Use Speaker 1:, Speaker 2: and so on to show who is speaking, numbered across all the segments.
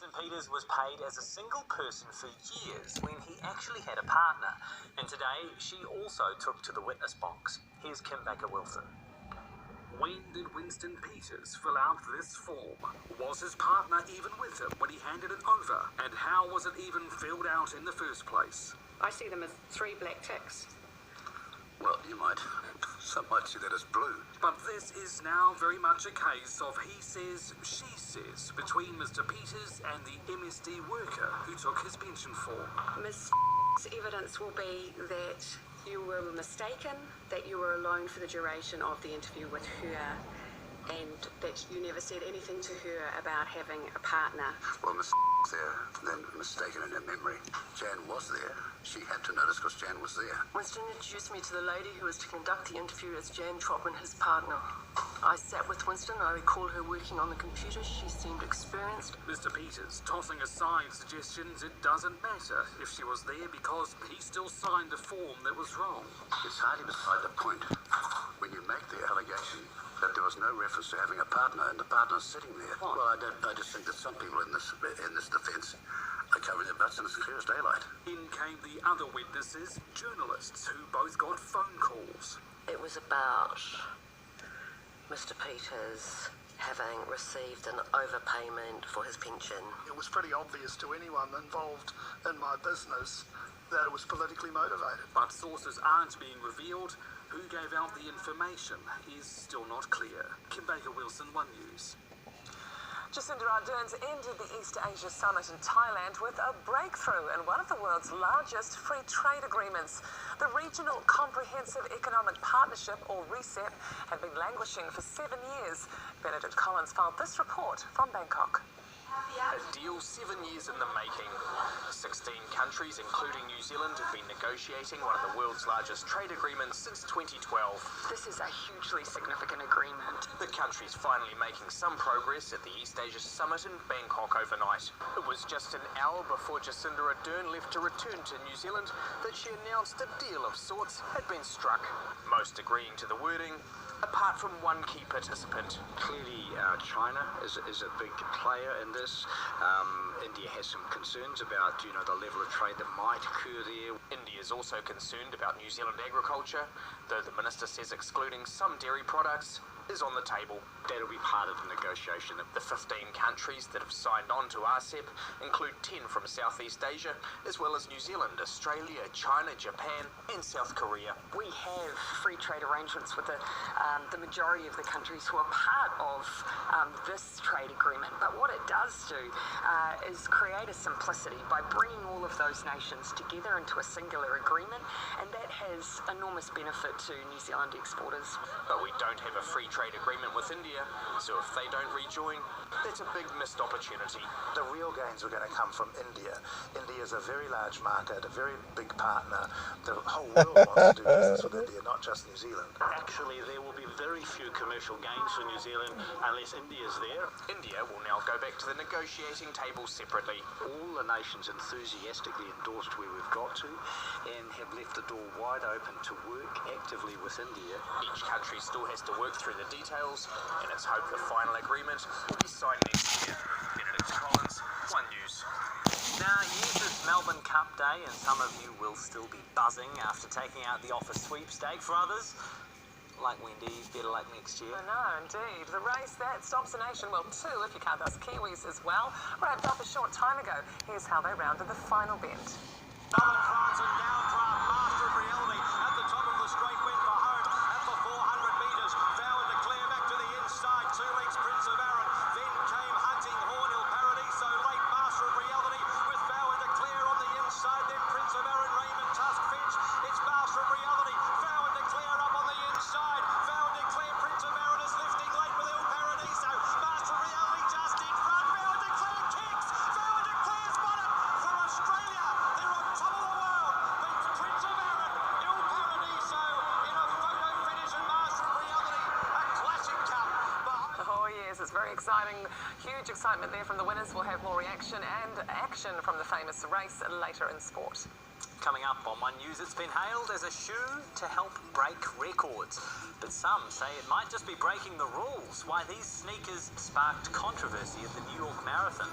Speaker 1: Winston Peters was paid as a single person for years when he actually had a partner, and today she also took to the witness box. Here's Kim Baker-Wilson.
Speaker 2: When did Winston Peters fill out this form? Was his partner even with him when he handed it over? And how was it even filled out in the first place?
Speaker 3: I see them as 3 black ticks.
Speaker 4: Well, some might see that as blue.
Speaker 2: But this is now very much a case of he says, she says, between Mr. Peters and the MSD worker who took his pension form.
Speaker 3: Ms. evidence will be that you were mistaken, that you were alone for the duration of the interview with her, and that you never said anything to her about having a partner.
Speaker 4: Well, Miss there, then mistaken in her memory. Jan was there. She had to notice because Jan was there.
Speaker 5: Winston introduced me to the lady who was to conduct the interview as Jan Trotman, his partner. I sat with Winston. I recall her working on the computer. She seemed experienced.
Speaker 2: Mr. Peters tossing aside suggestions it doesn't matter if she was there because he still signed a form that was wrong.
Speaker 4: It's hardly beside the point when you make the allegation that there was no reference to having a partner and the partner's sitting there.
Speaker 3: What?
Speaker 4: Well, I just think that some people in this defence are covering their butts and it's clear as daylight.
Speaker 2: In came the other witnesses, journalists who both got phone calls.
Speaker 5: It was about Mr. Peters having received an overpayment for his pension.
Speaker 6: It was pretty obvious to anyone involved in my business that it was politically motivated.
Speaker 2: But sources aren't being revealed. Who gave out the information is still not clear. Kim Baker-Wilson, One News.
Speaker 7: Jacinda Ardern's ended the East Asia Summit in Thailand with a breakthrough in one of the world's largest free trade agreements. The Regional Comprehensive Economic Partnership, or RCEP, had been languishing for 7 years. Benedict Collins filed this report from Bangkok.
Speaker 1: A deal 7 years in the making. 16 countries, including New Zealand, have been negotiating one of the world's largest trade agreements since 2012.
Speaker 3: This is a hugely significant agreement.
Speaker 1: The country's finally making some progress at the East Asia Summit in Bangkok overnight. It was just an hour before Jacinda Ardern left to return to New Zealand that she announced a deal of sorts had been struck. Most agreeing to the wording, apart from one key participant.
Speaker 4: Clearly, China is a big player in this. India has some concerns about, the level of trade that might occur there.
Speaker 1: India is also concerned about New Zealand agriculture, though the minister says excluding some dairy products is on the table.
Speaker 4: That'll be part of the negotiation.
Speaker 1: The 15 countries that have signed on to RCEP include 10 from Southeast Asia, as well as New Zealand, Australia, China, Japan, and South Korea.
Speaker 3: We have free trade arrangements with the majority of the countries who are part of this trade agreement. But what it does do is create a simplicity by bringing all of those nations together into a singular agreement, and that has enormous benefit to New Zealand exporters.
Speaker 1: But we don't have a free trade agreement with India, so if they don't rejoin, that's a big missed opportunity.
Speaker 8: The real gains are going to come from India. India is a very large market, a very big partner. The whole world wants to do business with India, not just New Zealand.
Speaker 9: Actually, there will be very few commercial gains for New Zealand unless India is there.
Speaker 1: India will now go back to the negotiating table separately.
Speaker 4: All the nations enthusiastically endorsed where we've got to and have left the door wide open to work actively with India.
Speaker 1: Each country still has to work through the details, and it's hoped the final agreement will be signed next year. Benedict Collins, One News.
Speaker 10: Now, yes, it's Melbourne Cup Day, and some of you will still be buzzing after taking out the office sweepstake. For others, like Wendy, better luck next year.
Speaker 7: I know, indeed. The race that stops the nation, well, 2 if you count us Kiwis as well, wrapped up a short time ago. Here's how they rounded the final bend.
Speaker 11: Southern France and downdraft, Master of Reality at the top of the straight went for home at the 400 metres. Vow and Declare back to the inside, 2 lengths Prince of Arran. Then came Hunting Hornhill Paradiso, late Master of Reality with Vow and Declare on the inside. Then Prince of Arran, Raymond Tusk Finch. It's Master of Reality, Vow and Declare up on the inside. Vow and Declare, Prince of Arran is lifting late with Il Paradiso. Master of Reality just in front. Vow and Declare kicks. Vow and Declare's won it for Australia. They're on top of the world. Beats Prince of Arran, Il Paradiso in a photo finish, and Master of Reality, a classic cup.
Speaker 7: Oh yes, it's very exciting. Huge excitement there from the winners. We'll have more reaction and action from the famous race later in sport.
Speaker 10: Coming up on One News, it's been hailed as a shoe to help break records. But some say it might just be breaking the rules. Why these sneakers sparked controversy at the New York Marathon.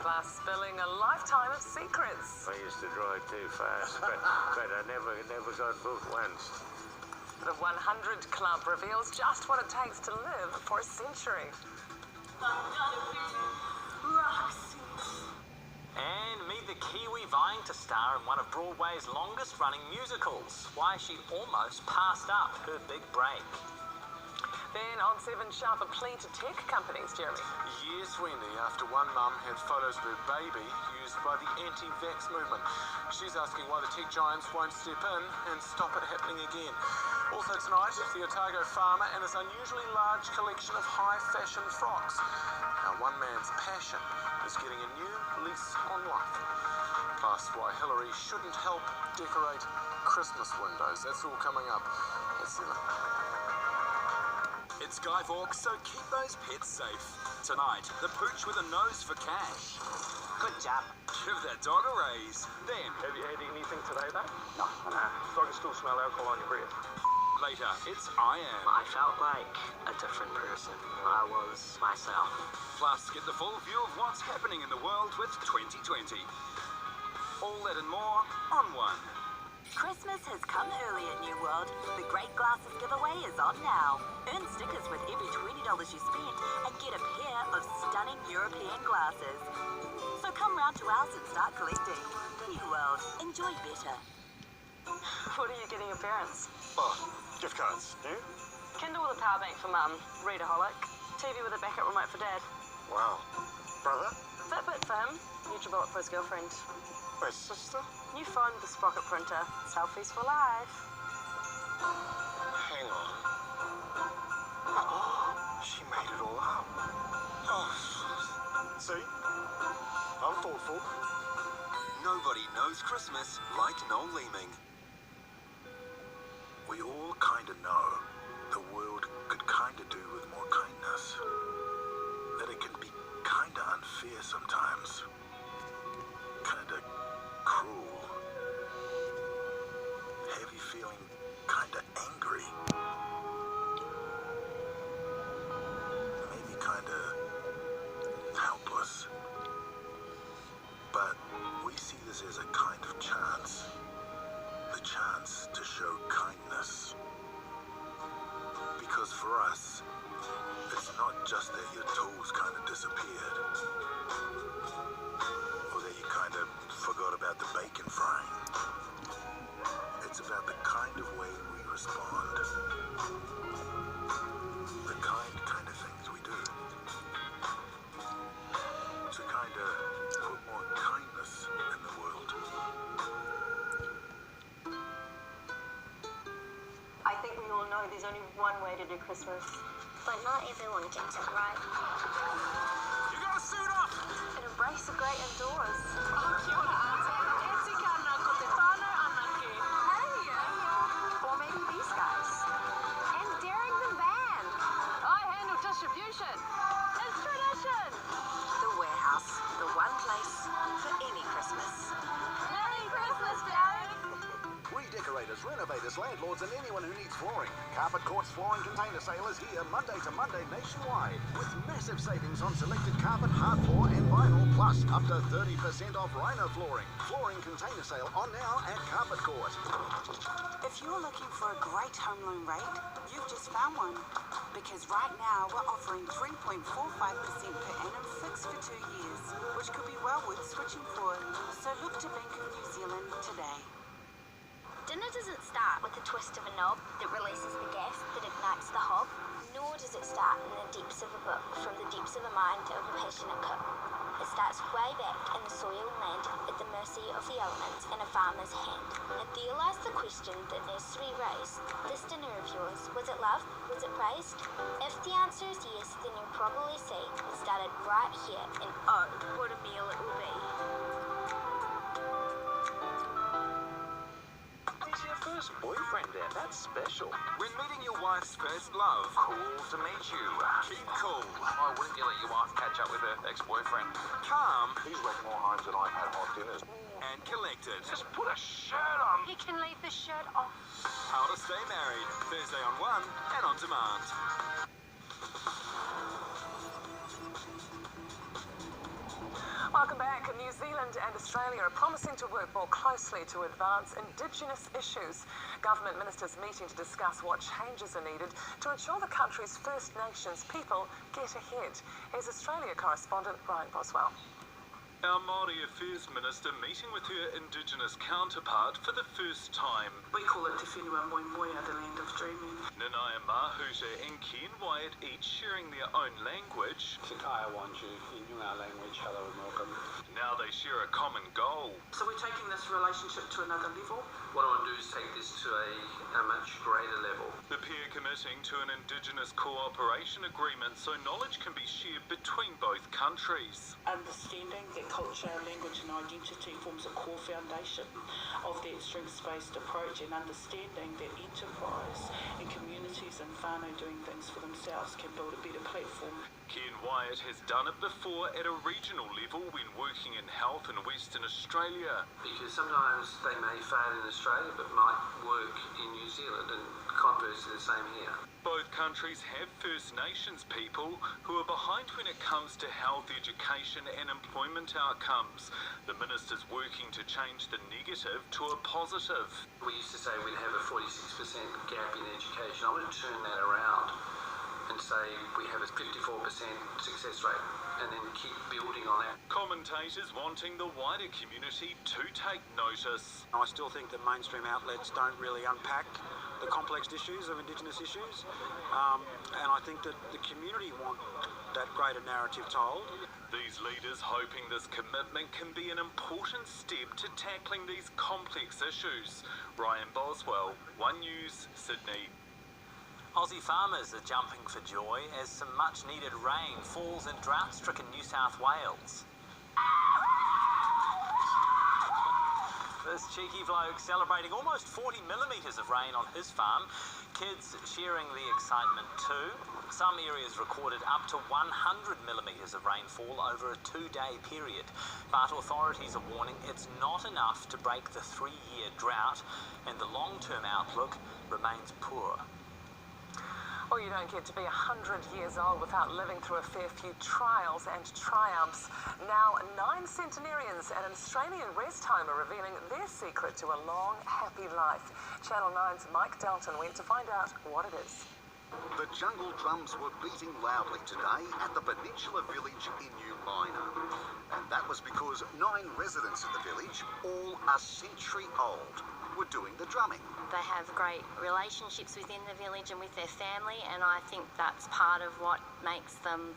Speaker 7: Plus, spilling a lifetime of secrets.
Speaker 12: I used to drive too fast, but I never got booked once.
Speaker 7: The 100 Club reveals just what it takes to live for a century.
Speaker 10: And meet the Kiwi vying to star in one of Broadway's longest-running musicals. Why she almost passed up her big break.
Speaker 7: Then on 7 Sharp, a plea to tech companies, Jeremy.
Speaker 1: Yes, Wendy, after one mum had photos of her baby used by the anti-vax movement. She's asking why the tech giants won't step in and stop it happening again. Also tonight, the Otago farmer and his unusually large collection of high-fashion frocks. Now, one man's passion is getting a new lease on life. Plus, why Hillary shouldn't help decorate Christmas windows. That's all coming up at 7.
Speaker 13: It's Guy Fawkes, so keep those pets safe. Tonight, the pooch with a nose for cash.
Speaker 10: Good job.
Speaker 13: Give that dog a raise. Then,
Speaker 2: Have you had anything today, though? No. So I can still smell alcohol on your breath.
Speaker 13: later, it's I Am.
Speaker 10: I felt like a different person. I was myself.
Speaker 13: Plus, get the full view of what's happening in the world with 2020. All that and more on One.
Speaker 14: Christmas has come early at New World. The Great Glasses giveaway is on now. Earn stickers with every $20 you spend and get a pair of stunning European glasses. So come round to ours and start collecting. New World. Enjoy better.
Speaker 3: What are you getting your parents?
Speaker 11: Oh, gift cards. You?
Speaker 3: Kindle with a power bank for Mum, Readaholic, TV with a backup remote for Dad.
Speaker 11: Wow. Brother?
Speaker 3: Fitbit for him, Nutribullet for his girlfriend.
Speaker 11: My sister?
Speaker 3: New phone with a sprocket printer, selfies for life.
Speaker 11: Hang on. Oh, she made it all up. Oh, see? I'm thoughtful.
Speaker 13: Nobody knows Christmas like Noel Leeming.
Speaker 8: We all kind of know the world could kind of do with more kindness. That it can be kind of unfair sometimes. Kind of cruel. Have you feeling kind of angry? Maybe kind of helpless. But we see this as a kind of chance. The chance to show kindness. Because for us, it's not just that your toes kind of disappeared. Or that you kind of forgot about the bacon frying. It's about the kind of way we respond. The kind of things we do. To kind of put more kindness in the world.
Speaker 3: I think we all know there's only one way to do Christmas.
Speaker 15: But not everyone gets it right.
Speaker 13: You gotta suit up!
Speaker 3: And embrace the great indoors.
Speaker 5: Kia ora, Auntie. E tika ana ko te whānau anake.
Speaker 3: Or maybe these guys. And Daring the Van. I handle distribution. It's tradition.
Speaker 14: The Warehouse, the one place for any Christmas.
Speaker 3: Merry Christmas, Derek.
Speaker 16: We decorators, renovators, landlords, and anyone who needs flooring. Carpet Court's flooring container sale is here Monday to Monday nationwide with massive savings on selected carpet, hard floor, and vinyl, plus up to 30% off Rhino flooring. Flooring container sale on now at Carpet Court.
Speaker 14: If you're looking for a great home loan rate, you've just found one. Because right now we're offering 3.45% per annum fixed for 2 years, which could be well worth switching for. So look to Bank of New Zealand today.
Speaker 15: Dinner doesn't start with the twist of a knob that releases the gas that ignites the hob, nor does it start in the depths of a book from the depths of a mind of a passionate cook. It starts way back in the soil and land at the mercy of the elements in a farmer's hand. And there lies the question that nursery raised. This dinner of yours, was it loved? Was it praised? If the answer is yes, then you'll probably see it started right here, and oh, what a meal it will be.
Speaker 11: First boyfriend there, that's special.
Speaker 13: When meeting your wife's first love,
Speaker 11: Cool to meet you.
Speaker 13: keep cool.
Speaker 11: Why wouldn't you let your wife catch up with her ex-boyfriend?
Speaker 13: Calm
Speaker 11: He's wrecked more homes than I've had hot dinners.
Speaker 13: and collected.
Speaker 11: Just put a shirt on.
Speaker 3: He can leave the shirt off.
Speaker 13: How to Stay Married. Thursday on One and on demand.
Speaker 7: Well, Welcome back. New Zealand and Australia are promising to work more closely to advance Indigenous issues. Government ministers meeting to discuss what changes are needed to ensure the country's First Nations people get ahead. Here's Australia correspondent Ryan Boswell.
Speaker 17: Our Māori Affairs Minister meeting with her Indigenous counterpart for the first time.
Speaker 5: We call it Te Whenua Moemoeā, the land of dreaming.
Speaker 17: Nanaia Mahuta and Ken Wyatt each sharing their own language.
Speaker 18: Te Kaya Wanju, in Noongar language, hello and welcome.
Speaker 17: Now they share a common goal.
Speaker 5: So we're taking this relationship to another level.
Speaker 19: What I want to do is take this to a much greater level.
Speaker 17: The pair committing to an Indigenous cooperation agreement so knowledge can be shared between both countries.
Speaker 20: Understanding that culture, language and identity forms a core foundation of that strengths-based approach, and understanding that enterprise and communities and whānau doing things for themselves can build a better platform.
Speaker 17: Ken Wyatt has done it before at a regional level when working in health in Western Australia.
Speaker 19: Because sometimes they may fail in Australia but might work in New Zealand, and conversely the same here.
Speaker 17: Both countries have First Nations people who are behind when it comes to health, education and employment outcomes. The minister's working to change the negative to a positive.
Speaker 19: We used to say we'd have a 46% gap in education. I want to turn that around and say we have a 54% success rate and then keep building on that.
Speaker 17: Commentators wanting the wider community to take notice.
Speaker 18: I still think that mainstream outlets don't really unpack the complex issues of Indigenous issues, and I think that the community want that greater narrative told.
Speaker 17: These leaders hoping this commitment can be an important step to tackling these complex issues. Ryan Boswell, One News, Sydney.
Speaker 10: Aussie farmers are jumping for joy as some much-needed rain falls in drought-stricken New South Wales. This cheeky bloke celebrating almost 40 millimetres of rain on his farm. Kids sharing the excitement too. Some areas recorded up to 100 millimetres of rainfall over a 2-day period. But authorities are warning it's not enough to break the 3-year drought, and the long-term outlook remains poor.
Speaker 7: Well, you don't get to be 100 years old without living through a fair few trials and triumphs. Now, 9 centenarians at an Australian rest home are revealing their secret to a long, happy life. Channel 9's Mike Dalton went to find out what it is.
Speaker 16: The jungle drums were beating loudly today at the Peninsula Village in New Minor. And that was because 9 residents of the village, all a century old, were doing the drumming.
Speaker 21: They have great relationships within the village and with their family, and I think that's part of what makes them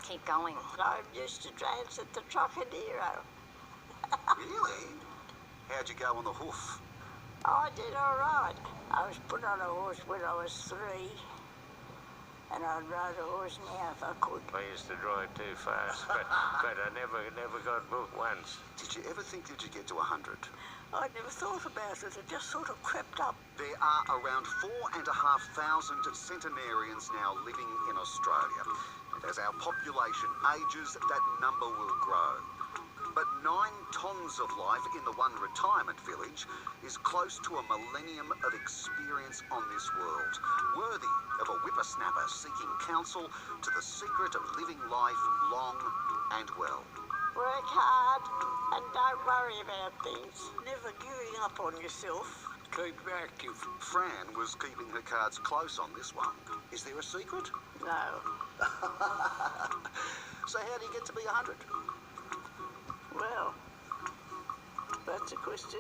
Speaker 21: keep going.
Speaker 22: I used to dance at the Trocadero.
Speaker 16: Really? How'd you go on the hoof?
Speaker 22: I did all right. I was put on a horse when I was 3, and I'd ride a horse now if I could.
Speaker 12: I used to drive too fast, but I never got booked once.
Speaker 16: Did you ever think that you'd get to 100?
Speaker 22: I never thought about it. It just sort of crept up.
Speaker 16: There are around 4,500 centenarians now living in Australia. And as our population ages, that number will grow. But 9 tons of life in the one retirement village is close to a millennium of experience on this world, worthy of a whippersnapper seeking counsel to the secret of living life long and well.
Speaker 22: Work hard and don't worry about things. Never giving up on yourself.
Speaker 16: Keep active. Fran was keeping her cards close on this one. Is there a secret?
Speaker 22: No.
Speaker 16: So how do you get to be 100?
Speaker 22: Well, that's a question.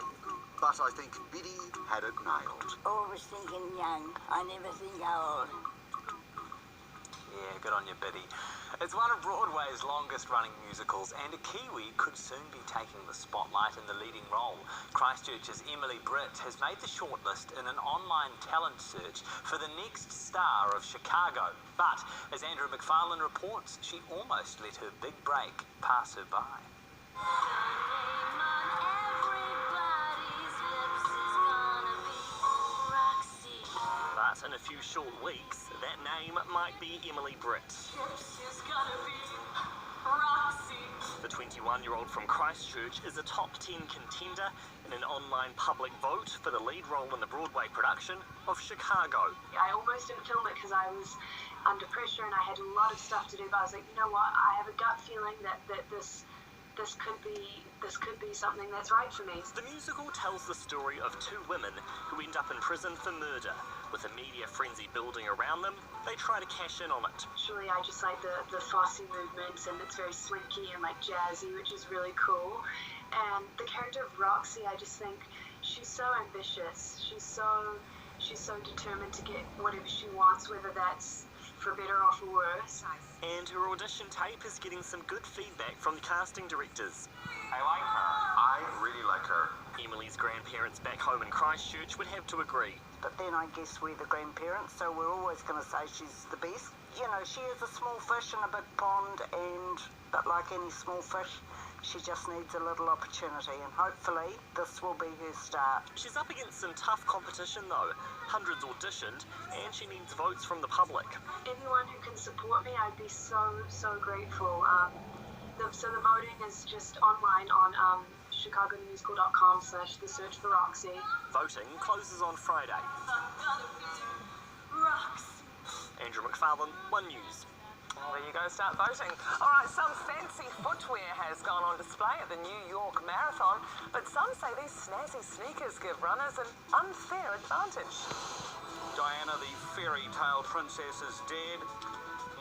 Speaker 16: But I think Biddy had it nailed.
Speaker 22: Always thinking young. I never think old.
Speaker 10: Yeah, good on you, Biddy. It's one of Broadway's longest-running musicals, and a Kiwi could soon be taking the spotlight in the leading role. Christchurch's Emily Britt has made the shortlist in an online talent search for the next star of Chicago. But, as Andrew McFarlane reports, she almost let her big break pass her by.
Speaker 23: But in a few short weeks, that name might be Emily Britt. The 21-year-old from Christchurch is a top 10 contender in an online public vote for the lead role in the Broadway production of Chicago.
Speaker 24: I almost didn't film it because I was under pressure and I had a lot of stuff to do, but I was like, you know what, I have a gut feeling that this this could be something that's right for me.
Speaker 23: The musical tells the story of two women who end up in prison for murder. With a media frenzy building around them, they try to cash in on it.
Speaker 24: Actually, I just like the Fosse movement, and it's very slinky and like jazzy, which is really cool. And the character of Roxy, I just think she's so ambitious. She's so determined to get whatever she wants, whether that's for better or for worse.
Speaker 23: And her audition tape is getting some good feedback from the casting directors.
Speaker 10: I like her.
Speaker 8: I really like her.
Speaker 23: Emily's grandparents back home in Christchurch would have to agree.
Speaker 22: But then I guess we're the grandparents, so we're always going to say she's the best. You know, she is a small fish in a big pond, but like any small fish, she just needs a little opportunity, and hopefully this will be her start.
Speaker 23: She's up against some tough competition though. Hundreds auditioned, and she needs votes from the public.
Speaker 24: Anyone who can support me, I'd be so grateful. So the voting is just online on chicagomusical.com/the search for Roxy.
Speaker 23: Voting closes on Friday.
Speaker 24: Rox.
Speaker 23: Andrew McFarlane, One News.
Speaker 7: Well, there you go, start voting. All right, some fancy footwear has gone on display at the New York Marathon, but some say these snazzy sneakers give runners an unfair advantage.
Speaker 10: Diana, the fairy tale princess, is dead.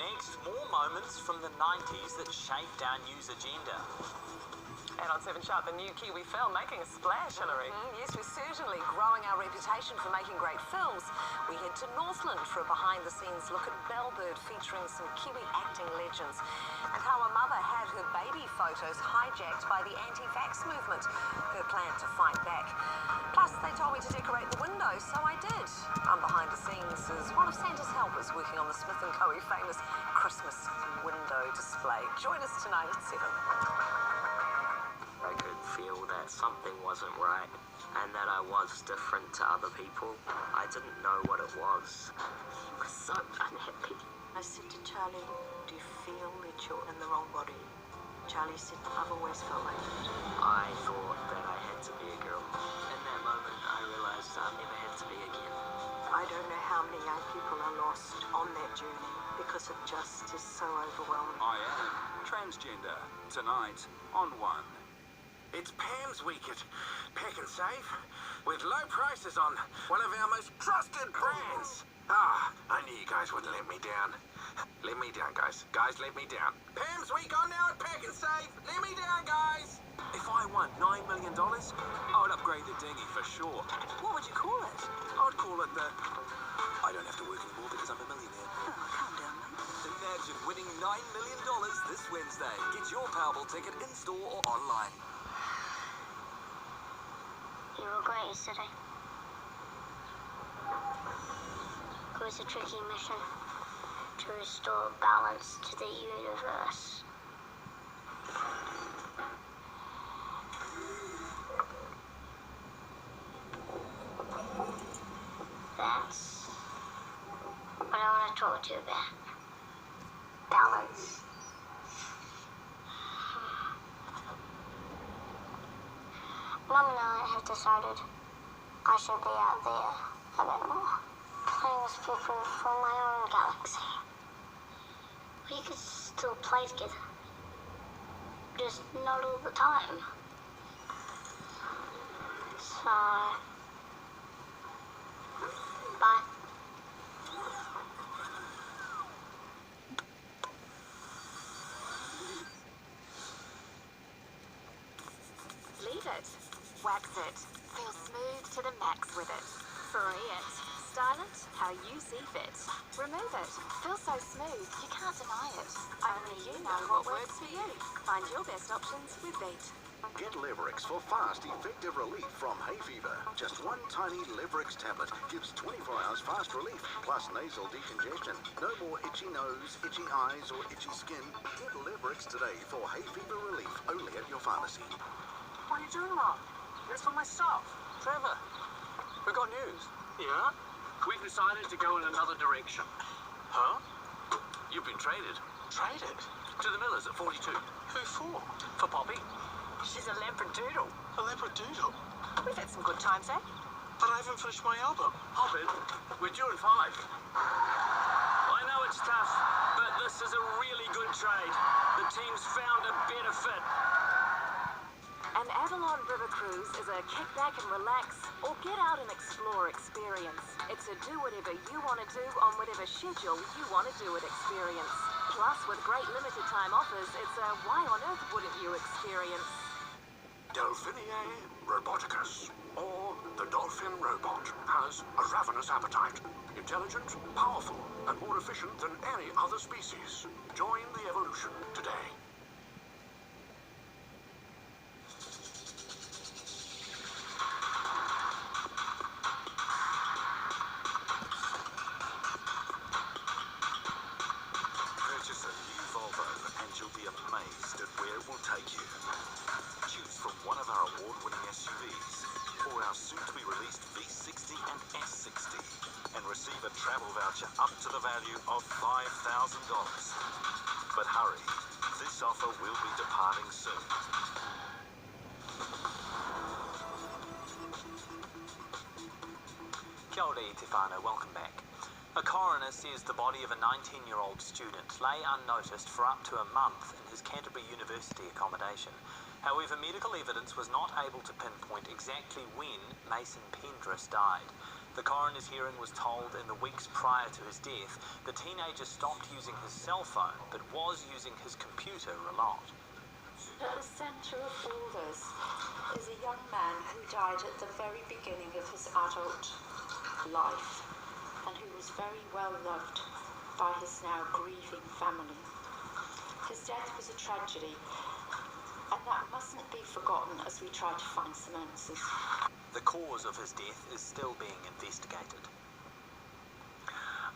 Speaker 23: Next, more moments from the 90s that shaped our news agenda.
Speaker 7: And on 7 Sharp, the new Kiwi film making a splash, Hillary.
Speaker 1: Yes, we're certainly growing our reputation for making great films. We head to Northland for a behind-the-scenes look at Bellbird, featuring some Kiwi acting legends, and how a mother had her baby photos hijacked by the anti-vax movement. Her plan to fight back. Plus, they told me to decorate the windows, so I did. I'm behind the scenes as one of Santa's helpers working on the Smith & Co. famous Christmas window display. Join us tonight at 7.
Speaker 4: I could feel that something wasn't right and that I was different to other people. I didn't know what it was. I was so unhappy.
Speaker 6: I said to Charlie, do you feel that you're in the wrong body? Charlie said, I've always felt like that.
Speaker 4: I thought that I had to be a girl. In that moment, I realized I never had to be again.
Speaker 6: I don't know how many young people are lost on that journey because it just is so overwhelming.
Speaker 13: I am transgender. Tonight on One.
Speaker 8: It's Pam's week at Pack and Save, with low prices on one of our most trusted brands. I knew you guys wouldn't let me down. Let me down, guys. Guys, let me down. Pam's week on now at Pack and Save. Let me down, guys.
Speaker 2: If I won $9 million, I would upgrade the dinghy for sure.
Speaker 1: What would you call it?
Speaker 2: I'd call it the... I don't have to work anymore because I'm a millionaire.
Speaker 1: Oh, calm down, mate.
Speaker 2: Imagine winning $9 million this Wednesday. Get your Powerball ticket in-store or online.
Speaker 15: You were great yesterday. It was a tricky mission to restore balance to the universe. That's what I want to talk to you about. Balance. Mum and I have decided I should be out there a bit more, playing with people from my own galaxy. We could still play together, just not all the time. So, bye.
Speaker 9: Leave it. Wax it. Feel smooth to the max with it. Free it. Style it how you see fit. Remove it. Feel so smooth you can't deny it. Only you know what works for you. Find your best options with Beat.
Speaker 16: Get Leverix for fast, effective relief from hay fever. Just one tiny Leverix tablet gives 24 hours fast relief, plus nasal decongestion. No more itchy nose, itchy eyes, or itchy skin. Get Leverix today for hay fever relief, only at your pharmacy.
Speaker 2: What are you doing, Mom? It's for myself. Trevor, we got news. Yeah? We've decided to go in another direction. Huh? You've been traded. Traded? To the Millers at 42. Who for? For Poppy. She's a labradoodle. A labradoodle?
Speaker 1: We've had some good times, eh?
Speaker 2: But I haven't finished my album. Hop in. We're due in 5. I know it's tough, but this is a really good trade. The team's found a better fit.
Speaker 3: a kick back and relax or get out and explore experience. It's a do whatever you want to do on whatever schedule you want to do it experience. Plus, with great limited time offers, it's a why on earth wouldn't you experience?
Speaker 5: Delphiniae roboticus, or the dolphin robot, has a ravenous appetite. Intelligent, powerful, and more efficient than any other species. Join the evolution today.
Speaker 16: Purchase a new Volvo and you'll be amazed at where it will take you. Choose from one of our award-winning SUVs or our soon-to-be-released V60 and S60 and receive a travel voucher up to the value of $5,000. But hurry, this offer will be departing soon.
Speaker 10: Kia ora, Tefano, welcome back. A coroner says the body of a 19-year-old student lay unnoticed for up to a month in his Canterbury University accommodation. However, medical evidence was not able to pinpoint exactly when Mason Pendris died. The coroner's hearing was told in the weeks prior to his death the teenager stopped using his cell phone but was using his computer a lot.
Speaker 11: At the centre of all this is a young man who died at the very beginning of his adult life and who was very well loved by his now grieving family. His death was a tragedy, and that mustn't be forgotten as we try to find some answers.
Speaker 10: The cause of his death is still being investigated.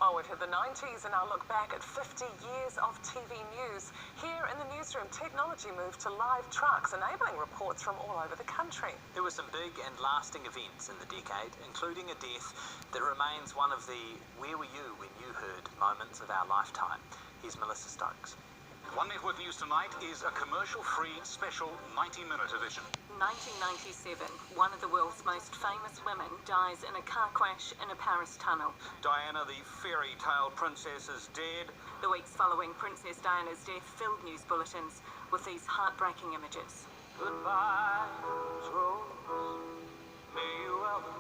Speaker 7: Oh, we've hit the 90s and now look back at 50 years of TV news. Here in the newsroom, technology moved to live trucks, enabling reports from all over the country.
Speaker 10: There were some big and lasting events in the decade, including a death that remains one of the where were you when you heard moments of our lifetime. Here's Melissa Stokes.
Speaker 13: One Network News tonight is a commercial-free special 90-minute edition.
Speaker 3: 1997, one of the world's most famous women dies in a car crash in a Paris tunnel.
Speaker 13: Diana, the fairy tale princess, is dead.
Speaker 3: The weeks following Princess Diana's death filled news bulletins with these heartbreaking images.
Speaker 10: Goodbye, Rose. May you ever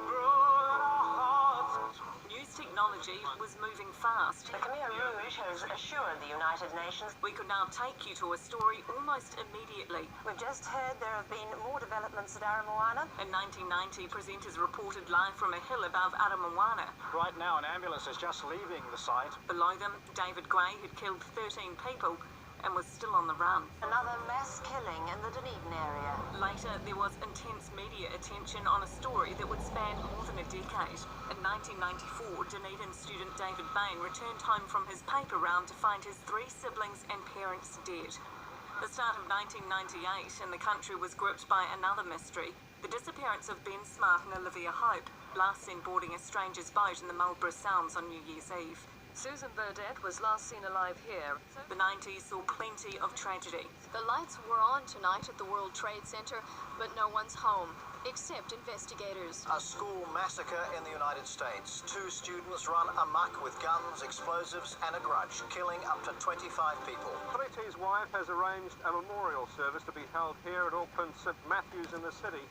Speaker 10: grow in our hearts.
Speaker 3: News technology was moving fast.
Speaker 1: The Khmer Rouge has assured the United Nations.
Speaker 3: We could now take you to a story almost immediately.
Speaker 1: We've just heard there have been more developments at Aramoana.
Speaker 3: In 1990, presenters reported live from a hill above Aramoana.
Speaker 18: Right now, an ambulance is just leaving the site.
Speaker 3: Below them, David Gray had killed 13 people and was still on the run.
Speaker 1: Another mass killing in the Dunedin area.
Speaker 3: Later, there was intense media attention on a story that would span more than a decade. In 1994, Dunedin student David Bain returned home from his paper round to find his 3 siblings and parents dead. The start of 1998 and the country was gripped by another mystery. The disappearance of Ben Smart and Olivia Hope, last seen boarding a stranger's boat in the Marlborough Sounds on New Year's Eve.
Speaker 14: Susan Burdett was last seen alive here.
Speaker 3: The 90s saw plenty of tragedy.
Speaker 14: The lights were on tonight at the World Trade Center, but no one's home, except investigators.
Speaker 25: A school massacre in the United States. 2 students run amok with guns, explosives, and a grudge, killing up to 25 people.
Speaker 26: Pretty's wife has arranged a memorial service to be held here at Auckland St Matthews in the city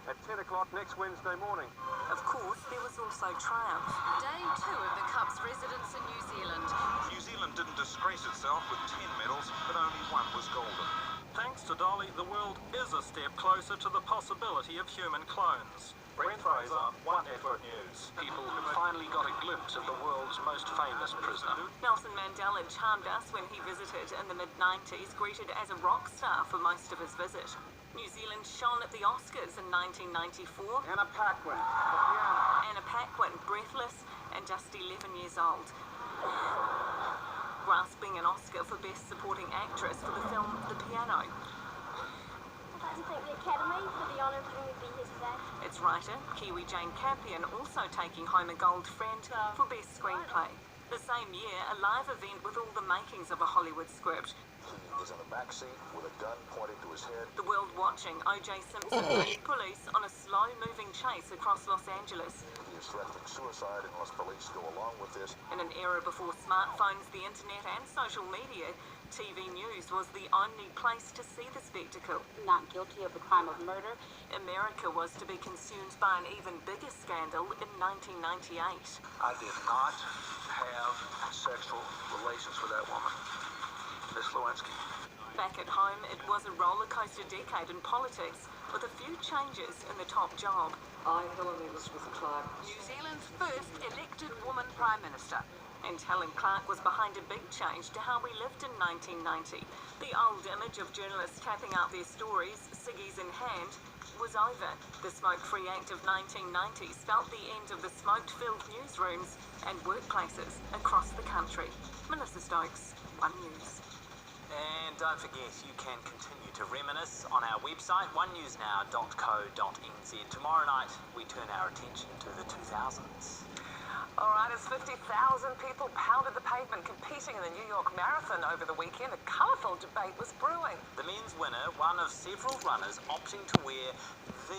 Speaker 26: at 10 o'clock next Wednesday morning.
Speaker 3: Of course, there was also triumph.
Speaker 14: Day 2 of the Cup's residence in New Zealand.
Speaker 13: New Zealand didn't disgrace itself with 10 medals, but only 1 was golden.
Speaker 26: Thanks to Dolly, the world is a step closer to the possibility of human clones. Brent Fraser, One Network News.
Speaker 13: People have finally got a glimpse of the world's most famous prisoner.
Speaker 3: Nelson Mandela charmed us when he visited in the mid-90s, greeted as a rock star for most of his visit. New Zealand shone at the Oscars in 1994.
Speaker 18: Anna Paquin.
Speaker 3: Anna Paquin, breathless and just 11 years old. Grasping an Oscar for Best Supporting Actress for the film The Piano.
Speaker 15: I'd like to thank the Academy for the honour of having me be here today.
Speaker 3: Its writer, Kiwi Jane Campion, also taking home a gold friend for Best Screenplay. The same year, a live event with all the makings of a Hollywood script.
Speaker 8: He is in the backseat with a gun pointed to his head.
Speaker 3: The world watching O.J. Simpson led police on a slow-moving chase across Los Angeles.
Speaker 8: He is threatening suicide unless police go along with this.
Speaker 3: In an era before smartphones, the internet and social media, TV news was the only place to see the spectacle.
Speaker 12: not guilty of the crime of murder.
Speaker 3: America was to be consumed by an even bigger scandal in 1998.
Speaker 8: I did not have sexual relations with that woman, Miss Lewinsky.
Speaker 3: Back at home, it was a rollercoaster decade in politics, with a few changes in the top job.
Speaker 17: I, Helen Elizabeth-Clark,
Speaker 3: New Zealand's first elected woman Prime Minister. And Helen Clark was behind a big change to how we lived in 1990. The old image of journalists tapping out their stories, ciggies in hand, was over. The Smoke-Free Act of 1990 spelt the end of the smoke-filled newsrooms and workplaces across the country. Melissa Stokes, One News.
Speaker 10: And don't forget, you can continue to reminisce on our website, onenewsnow.co.nz. Tomorrow night, we turn our attention to the 2000s.
Speaker 7: All right, as 50,000 people pounded the pavement competing in the New York Marathon over the weekend, a colourful debate was brewing.
Speaker 10: The men's winner, one of several runners opting to wear the